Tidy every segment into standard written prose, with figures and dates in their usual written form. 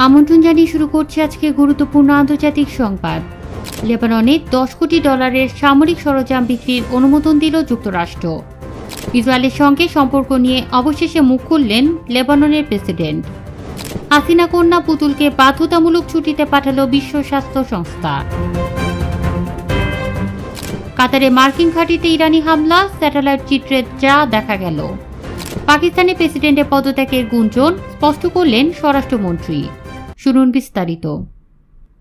আমন্ত্রণ জানিয়ে শুরু করছে আজকে গুরুত্বপূর্ণ আন্তর্জাতিক সংবাদ। লেবাননে $10 কোটি সামরিক সরঞ্জাম বিক্রির অনুমোদন দিল যুক্তরাষ্ট্র। ইসরায়েলের সঙ্গে সম্পর্ক নিয়ে অবশেষে মুখ খুললেন লেবাননের প্রেসিডেন্ট। হাসিনা কন্যা পুতুলকে বাধ্যতামূলক ছুটিতে পাঠালো বিশ্ব স্বাস্থ্য সংস্থা। কাতারে মার্কিন ঘাঁটিতে ইরানি হামলা, স্যাটেলাইট চিত্রে যা দেখা গেল। পাকিস্তানের প্রেসিডেন্টের পদত্যাগের গুঞ্জন স্পষ্ট করলেন স্বরাষ্ট্রমন্ত্রী। শুনুন বিস্তারিত।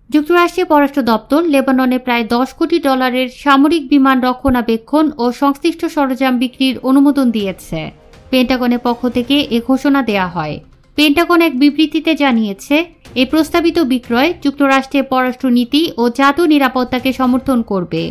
যুক্তরাষ্ট্রের পররাষ্ট্র দপ্তর লেবাননে প্রায় $10 কোটি সামরিক বিমান রক্ষণাবেক্ষণ ও সংশ্লিষ্ট সরঞ্জাম বিক্রির অনুমোদন দিয়েছে। পেন্টাগনের পক্ষ থেকে এ ঘোষণা দেয়া হয়। পেন্টাগন এক বিবৃতিতে জানিয়েছে, এই প্রস্তাবিত বিক্রয় যুক্তরাষ্ট্রের পররাষ্ট্রনীতি ও জাতীয় নিরাপত্তাকে সমর্থন করবে।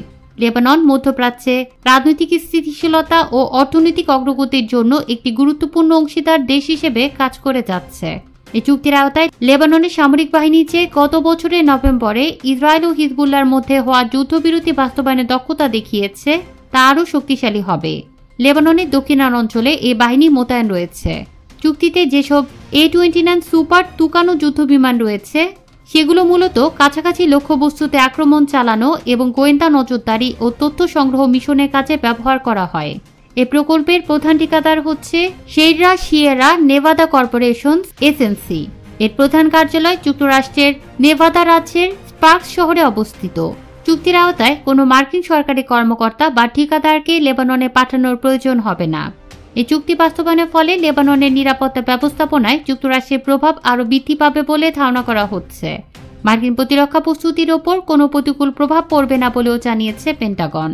লেবানন মধ্যপ্রাচ্যে রাজনৈতিক স্থিতিশীলতা ও অর্থনৈতিক অগ্রগতির জন্য একটি গুরুত্বপূর্ণ অংশীদার দেশ হিসেবে কাজ করে যাচ্ছে। এই চুক্তির আওতায় লেবাননের সামরিক বাহিনী যে গত বছরের নভেম্বরে ইসরায়েল ও হিজবুল্লাহর মধ্যে হওয়া যুদ্ধবিরতি বাস্তবায়নে দক্ষতা দেখিয়েছে, তা আরও শক্তিশালী হবে। লেবাননের দক্ষিণাঞ্চলে এই বাহিনী মোতায়েন রয়েছে। চুক্তিতে যেসব A-29 সুপার তুকানো যুদ্ধবিমান রয়েছে, সেগুলো মূলত কাছাকাছি লক্ষ্যবস্তুতে আক্রমণ চালানো এবং গোয়েন্দা নজরদারি ও তথ্য সংগ্রহ মিশনের কাজে ব্যবহার করা হয়। এই প্রকল্পের প্রধান ঠিকাদার হচ্ছে সেইরা সিয়েরা নেভাদা কর্পোরেশন এসএনসি। এর প্রধান কার্যালয় যুক্তরাষ্ট্রের নেভাদা রাজ্যের স্পার্কস শহরে অবস্থিত। চুক্তির আওতায় কোনো মার্কিন সরকারি কর্মকর্তা বা ঠিকাদারকে লেবাননে পাঠানোর প্রয়োজন হবে না। এই চুক্তি বাস্তবায়নের ফলে লেবাননের নিরাপত্তা ব্যবস্থাপনায় যুক্তরাষ্ট্রের প্রভাব আরও বৃদ্ধি পাবে বলে ধারণা করা হচ্ছে। মার্কিন প্রতিরক্ষা প্রস্তুতির ওপর কোনো প্রতিকূল প্রভাব পড়বে না বলেও জানিয়েছে পেন্টাগন।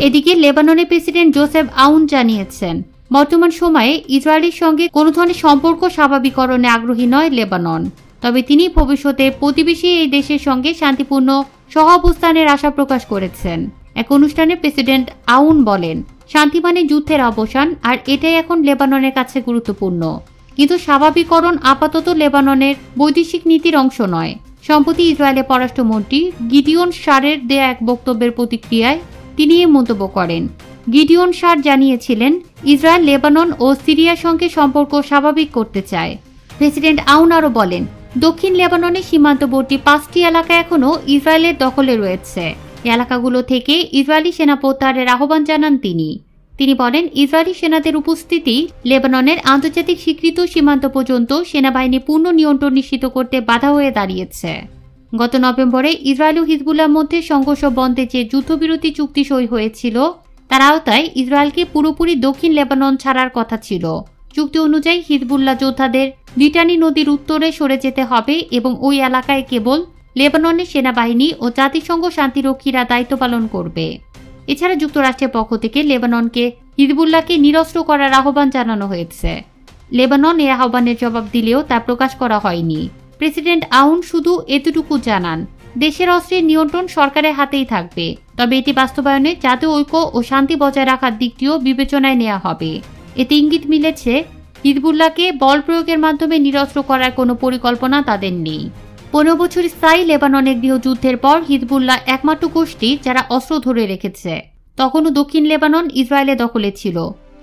এদিকে লেবাননের প্রেসিডেন্ট জোসেফ আউন জানিয়েছেন, বর্তমান সময়ে ইসরায়েলের সঙ্গে কোনো ধরনের সম্পর্ক স্বাভাবিকরণে আগ্রহী নয় লেবানন। তবে তিনি ভবিষ্যতে প্রতিবেশী এই দেশের সঙ্গে শান্তিপূর্ণ সহাবস্থানের আশা প্রকাশ করেছেন। এক অনুষ্ঠানে প্রেসিডেন্ট আউন বলেন, শান্তি মানে যুদ্ধের অবসান, আর এটাই এখন লেবাননের কাছে গুরুত্বপূর্ণ। কিন্তু স্বাভাবিকরণ আপাতত লেবাননের বৈদেশিক নীতির অংশ নয়। সম্প্রতি ইসরায়েলের পররাষ্ট্রমন্ত্রী গিডিওন শারের দেয়া এক বক্তব্যের প্রতিক্রিয়ায় তিনি এই মন্তব্য করেন। গিডিওন শার জানিয়েছিলেন, ইসরায়েল লেবানন ও সিরিয়ার সঙ্গে সম্পর্ক স্বাভাবিক করতে চায়। প্রেসিডেন্ট আউন আরও বলেন, দক্ষিণ লেবাননের সীমান্তবর্তী 5টি এলাকা এখনও ইসরায়েলের দখলে রয়েছে। এলাকাগুলো থেকে ইসরায়েলি সেনা প্রত্যাহারের আহ্বান জানান তিনি। তিনি বলেন, ইসরায়েলি সেনাদের উপস্থিতি লেবাননের আন্তর্জাতিক স্বীকৃত সীমান্ত পর্যন্ত সেনাবাহিনী পূর্ণ নিয়ন্ত্রণ নিশ্চিত করতে বাধা হয়ে দাঁড়িয়েছে। গত নভেম্বরে ইসরায়েল ও হিজবুল্লাহর মধ্যে সংঘর্ষ বন্ধে যে যুদ্ধবিরতি চুক্তি সই হয়েছিল, তার আওতায় ইসরায়েলকে পুরোপুরি দক্ষিণ লেবানন ছাড়ার কথা ছিল। চুক্তি অনুযায়ী হিজবুল্লাহ যোদ্ধাদের লিটানি নদীর উত্তরে সরে যেতে হবে এবং ওই এলাকায় কেবল লেবাননের সেনাবাহিনী ও জাতিসংঘ শান্তিরক্ষীরা দায়িত্ব পালন করবে। এছাড়া যুক্তরাষ্ট্রের পক্ষ থেকে লেবাননকে হিজবুল্লাহকে নিরস্ত্র করার আহ্বান জানানো হয়েছে। লেবানন এ আহ্বানের জবাব দিলেও তা প্রকাশ করা হয়নি। প্রেসিডেন্ট আউন শুধু এতটুকু জানান, দেশের অস্ত্রের নিয়ন্ত্রণ সরকারের হাতেই থাকবে, তবে এটি বাস্তবায়নে জাতীয় ঐক্য ও শান্তি বজায় রাখার দিকটিও বিবেচনায় নেওয়া হবে। এতে ইঙ্গিত মিলেছে, হিজবুল্লাহকে বল প্রয়োগের মাধ্যমে নিরস্ত্র করার কোনো পরিকল্পনা তাদের নেই। 15 বছর স্থায়ী লেবাননের গৃহযুদ্ধের পর হিজবুল্লাহ একমাত্র গোষ্ঠী যারা অস্ত্র ধরে রেখেছে। তখনও দক্ষিণ লেবানন ইসরায়েলের দখলে ছিল।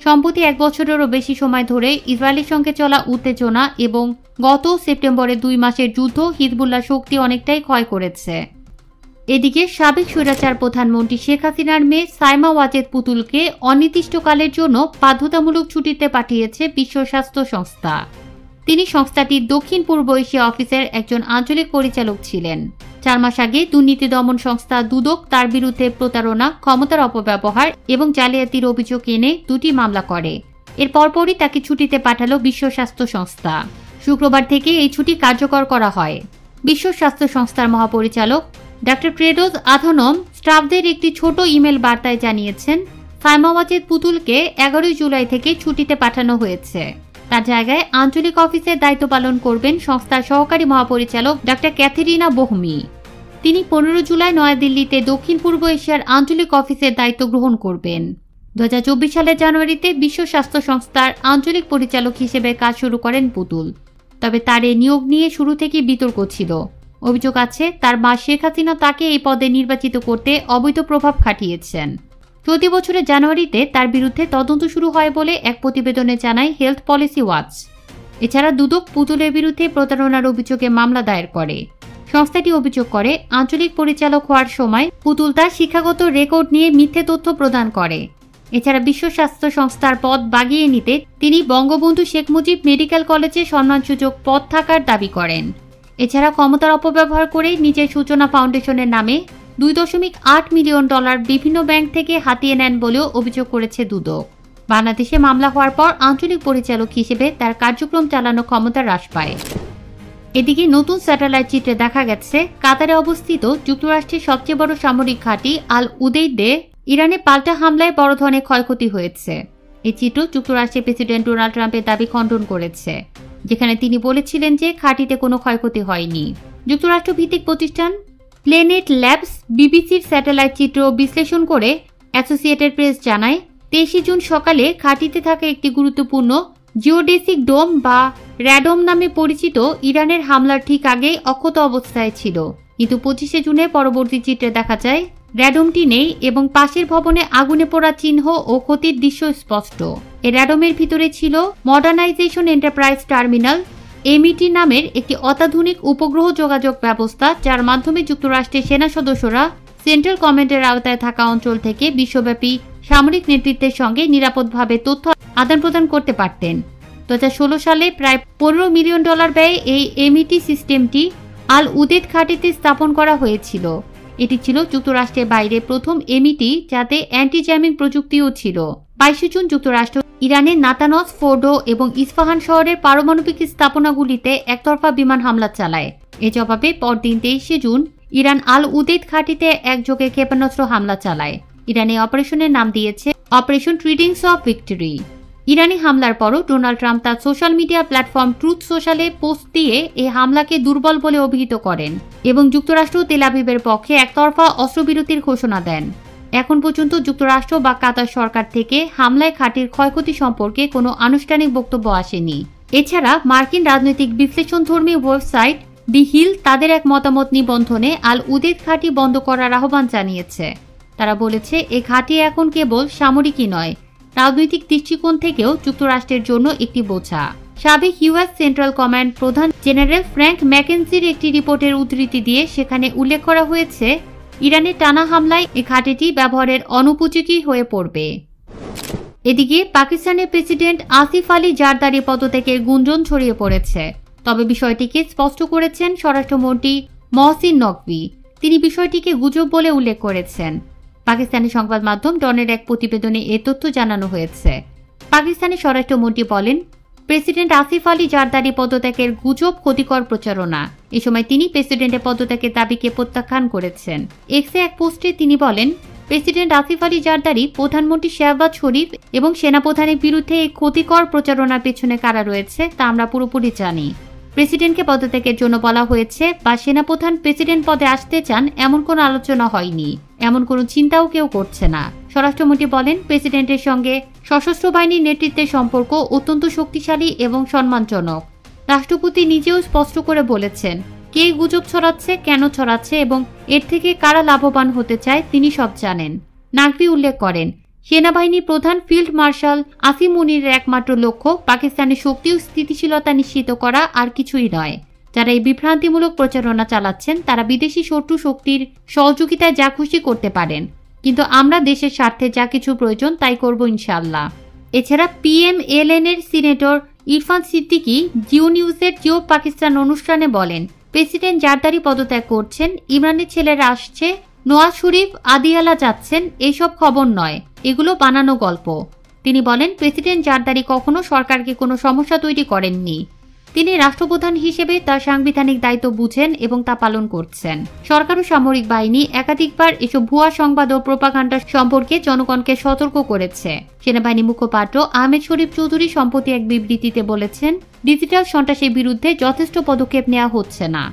সম্প্রতি 1 বছরেরও বেশি সময় ধরে ইসরায়েলের সঙ্গে চলা উত্তেজনা এবং গত সেপ্টেম্বরে 2 মাসের যুদ্ধ হিজবুল্লাহ শক্তি অনেকটাই ক্ষয় করেছে। এদিকে সাবেক স্বৈরাচার প্রধানমন্ত্রী শেখ হাসিনার মেয়ে সাইমা ওয়াজেদ পুতুলকে অনির্দিষ্টকালের জন্য বাধ্যতামূলক ছুটিতে পাঠিয়েছে বিশ্ব স্বাস্থ্য সংস্থা। তিনি সংস্থাটির দক্ষিণ পূর্ব এশিয়া অফিসের একজন আঞ্চলিক পরিচালক ছিলেন। 4 মাস আগে দুর্নীতি দমন সংস্থা দুদক তার বিরুদ্ধে প্রতারণা, ক্ষমতার অপব্যবহার এবং জালিয়াতির অভিযোগ এনে 2টি মামলা করে। এর পরপরই তাকে ছুটিতে পাঠালো বিশ্ব স্বাস্থ্য সংস্থা। শুক্রবার থেকে এই ছুটি কার্যকর করা হয়। বিশ্ব স্বাস্থ্য সংস্থার মহাপরিচালক ডক্টর টেড্রোস আধানম স্টাফদের একটি ছোট ইমেল বার্তায় জানিয়েছেন, সাইমা ওয়াজেদ পুতুলকে 11 জুলাই থেকে ছুটিতে পাঠানো হয়েছে। তার জায়গায় আঞ্চলিক অফিসের দায়িত্ব পালন করবেন সংস্থার সহকারী মহাপরিচালক ডক্টর ক্যাথেরিনা বোহমি। তিনি 15 জুলাই নয়াদিল্লিতে দক্ষিণ পূর্ব এশিয়ার আঞ্চলিক অফিসের দায়িত্ব গ্রহণ করবেন। 2024 সালের জানুয়ারিতে বিশ্ব স্বাস্থ্য সংস্থার আঞ্চলিক পরিচালক হিসেবে কাজ শুরু করেন পুতুল। তবে তার এই নিয়োগ নিয়ে শুরু থেকেই বিতর্ক ছিল। অভিযোগ আছে, তার মা শেখ হাসিনা তাকে এই পদে নির্বাচিত করতে অবৈধ প্রভাব খাটিয়েছেন। চলতি বছরের জানুয়ারিতে তার বিরুদ্ধে তদন্ত শুরু হয় বলে এক প্রতিবেদনে জানায় হেলথ পলিসি ওয়াচ। এছাড়া দুদক পুতুলের বিরুদ্ধে প্রতারণার অভিযোগে মামলা দায়ের করে। সংস্থাটি অভিযোগ করে আঞ্চলিক পরিচালক হওয়ার সময় পুতুল তার শিক্ষাগত রেকর্ড নিয়ে মিথ্যে তথ্য প্রদান করে। এছাড়া বিশ্ব স্বাস্থ্য সংস্থার পদ বাগিয়ে নিতে তিনি বঙ্গবন্ধু শেখ মুজিব মেডিকেল কলেজে সম্মানসূচক পদ থাকার দাবি করেন। এছাড়া ক্ষমতার অপব্যবহার করে নিজের সূচনা ফাউন্ডেশনের নামে $2.8 মিলিয়ন বিভিন্ন ব্যাংক থেকে হাতিয়ে নেন বলেও অভিযোগ করেছে দুদক। বাংলাদেশে মামলা হওয়ার পর আঞ্চলিক পরিচালক হিসেবে তার কার্যক্রম চালানোর ক্ষমতা হ্রাস পায়। এদিকে নতুন স্যাটেলাইট চিত্রে দেখা গেছে কাতারে অবস্থিত যুক্তরাষ্ট্রের সবচেয়ে বড় সামরিক ঘাঁটি আল উদেইদে ইরানে পাল্টা হামলায় বড় ধরনের ক্ষয়ক্ষতি হয়েছে। এই চিত্র যুক্তরাষ্ট্রের প্রেসিডেন্ট ডোনাল্ড ট্রাম্পের দাবি খণ্ডন করেছে, যেখানে তিনি বলেছিলেন যে ঘাঁটিতে কোনো ক্ষয়ক্ষতি হয়নি। যুক্তরাষ্ট্র ভিত্তিক প্রতিষ্ঠান প্ল্যানেট ল্যাবস বিবিসির স্যাটেলাইট চিত্র বিশ্লেষণ করে অ্যাসোসিয়েটেড প্রেস জানায় 23 জুন সকালে ঘাঁটিতে থাকা একটি গুরুত্বপূর্ণ জিওডেসিক ডোম বা র্যাডোম নামে পরিচিত ইরানের হামলার ঠিক আগেই অক্ষত অবস্থায় ছিল, কিন্তু 25 জুনে পরবর্তী চিত্রে দেখা যায় র্যাডোমটি নেই এবং পাশের ভবনে আগুনে পোড়া চিহ্ন ও ক্ষতির দৃশ্য স্পষ্ট। এই র্যাডোমের ভিতরে ছিল মডার্নাইজেশন এন্টারপ্রাইজ টার্মিনাল এমইটি নামের একটি অত্যাধুনিক উপগ্রহ যোগাযোগ ব্যবস্থা, যার মাধ্যমে যুক্তরাষ্ট্রের সেনা সদস্যরা সেন্ট্রাল কমান্ডের আওতায় থাকা অঞ্চল থেকে বিশ্বব্যাপী সামরিক নেতৃত্বের সঙ্গে নিরাপদভাবে তথ্য আদান প্রদান করতে পারতেন। 2016 সালে প্রায় $15 মিলিয়ন ব্যয়ে এই এমইটি সিস্টেমটি আল উদেদ ঘাঁটিতে স্থাপন করা হয়েছিল। এটি ছিল যুক্তরাষ্ট্রের বাইরে প্রথম এমইটি যাতে অ্যান্টি জ্যামিং প্রযুক্তিও ছিল। 22 জুন যুক্তরাষ্ট্র ইরানের নাতানজ, ফোর্ডো এবং ইস্পাহান শহরের পারমাণবিক স্থাপনাগুলিতে একতরফা বিমান হামলা চালায়। এ জবাবে পরদিন 23 জুন ইরান আল উদেদ ঘাঁটিতে একযোগে ক্ষেপণাস্ত্র হামলা চালায়। ইরান এই অপারেশনের নাম দিয়েছে অপারেশন ট্রিডিংস অফ ভিক্টরি। ইরানি হামলার পরও ডোনাল্ড ট্রাম্প তার সোশ্যাল মিডিয়া প্ল্যাটফর্ম ট্রুথ সোশ্যালে পোস্ট দিয়ে এই হামলাকে দুর্বল বলে অভিহিত করেন এবং যুক্তরাষ্ট্র তেল আবিবের পক্ষে একতরফা অস্ত্রবিরতির ঘোষণা দেন। এখন পর্যন্ত যুক্তরাষ্ট্র বা কাতার সরকার থেকে হামলায় ঘাঁটির ক্ষয়ক্ষতি সম্পর্কে কোনো আনুষ্ঠানিক বক্তব্য আসেনি। এছাড়া মার্কিন রাজনৈতিক বিশ্লেষণধর্মী ওয়েবসাইট দি হিল তাদের এক মতামত নিবন্ধনে আল উদেদ ঘাঁটি বন্ধ করার আহ্বান জানিয়েছে। তারা বলেছে এই ঘাঁটি এখন কেবল সামরিকই নয়, রাজনৈতিক দৃষ্টিকোণ থেকেও যুক্তরাষ্ট্রের জন্য একটি বোঝা। সাবেক ইউএস সেন্ট্রাল কমান্ড প্রধান জেনারেল ফ্র্যাঙ্ক ম্যাকেনজির একটি রিপোর্টের উদ্ধৃতি দিয়ে সেখানে উল্লেখ করা হয়েছে ইরানের টানা হামলায় এই ঘাঁটিটি ব্যবহারের অনুপযোগী হয়ে পড়বে। এদিকে পাকিস্তানের প্রেসিডেন্ট আসিফ আলী জারদারি পদত্যাগের গুঞ্জন ছড়িয়ে পড়েছে, তবে বিষয়টিকে স্পষ্ট করেছেন স্বরাষ্ট্রমন্ত্রী মহসিন নকভি। তিনি বিষয়টিকে গুজব বলে উল্লেখ করেছেন। পাকিস্তানি সংবাদ মাধ্যম ডনের এক প্রতিবেদনে এ তথ্য জানানো হয়েছে। পাকিস্তানের স্বরাষ্ট্রমন্ত্রী বলেন, প্রেসিডেন্ট আসিফ আলী জারদারি পদত্যাগের গুজব ক্ষতিকর প্রচারণা। এ সময় তিনি প্রেসিডেন্টের পদত্যাগের দাবিকে প্রত্যাখ্যান করেছেন। এক্সে এক পোস্টে তিনি বলেন, প্রেসিডেন্ট আসিফ আলী জারদারি, প্রধানমন্ত্রী শেহবাজ শরীফ এবং সেনাপ্রধানের বিরুদ্ধে এই ক্ষতিকর প্রচারণার পেছনে কারা রয়েছে তা আমরা পুরোপুরি জানি। প্রেসিডেন্টকে পদত্যাগের জন্য বলা হয়েছে বা সেনাপ্রধান প্রেসিডেন্ট পদে আসতে চান এমন কোনো আলোচনা হয়নি, এমন কোনো চিন্তাও কেউ করছে না। স্বরাষ্ট্রমন্ত্রী বলেন, প্রেসিডেন্টের সঙ্গে সশস্ত্র বাহিনীর নেতৃত্বের সম্পর্ক অত্যন্ত শক্তিশালী এবং সম্মানজনক। রাষ্ট্রপতি নিজেও স্পষ্ট করে বলেছেন কে গুজব ছড়াচ্ছে, কেন ছড়াচ্ছে এবং এর থেকে কারা লাভবান হতে চায় তিনি সব জানেন। নাকভি উল্লেখ করেন, সেনাবাহিনীর প্রধান ফিল্ড মার্শাল আসিম মুনিরের একমাত্র লক্ষ্য পাকিস্তানের শক্তি ও স্থিতিশীলতা নিশ্চিত করা, আর কিছুই নয়। যারা এই বিভ্রান্তিমূলক প্রচারণা চালাচ্ছেন তারা বিদেশি শত্রু শক্তির সহযোগিতায় যা খুশি করতে পারেন, কিন্তু আমরা দেশের স্বার্থে যা কিছু প্রয়োজন তাই করব ইনশাআল্লাহ। এছাড়া পিএমএলএন এর সিনেটর ইরফান সিদ্দিকী জিও নিউজের জিও পাকিস্তান অনুষ্ঠানে বলেন, প্রেসিডেন্ট জারদারি পদত্যাগ করছেন, ইমরানের ছেলেরা আসছে, নওয়াজ শরীফ আদিয়ালা যাচ্ছেন, এইসব খবর নয়, এগুলো বানানো গল্প। তিনি বলেন, প্রেসিডেন্ট জারদারি কখনো সরকারকে কোনো সমস্যা তৈরি করেননি। তিনি রাষ্ট্রপ্রধান হিসেবে তার সাংবিধানিক দায়িত্ব বুঝেন এবং তা পালন করছেন। সরকার ও সামরিক বাহিনী একাধিকবার এসব ভুয়া সংবাদ ও প্রোপাগান্ডা সম্পর্কে জনগণকে সতর্ক করেছে। সেনাবাহিনী মুখপাত্র আহমেদ শরীফ চৌধুরী সম্প্রতি এক বিবৃতিতে বলেছেন, ডিজিটাল সন্ত্রাসের বিরুদ্ধে যথেষ্ট পদক্ষেপ নেওয়া হচ্ছে না।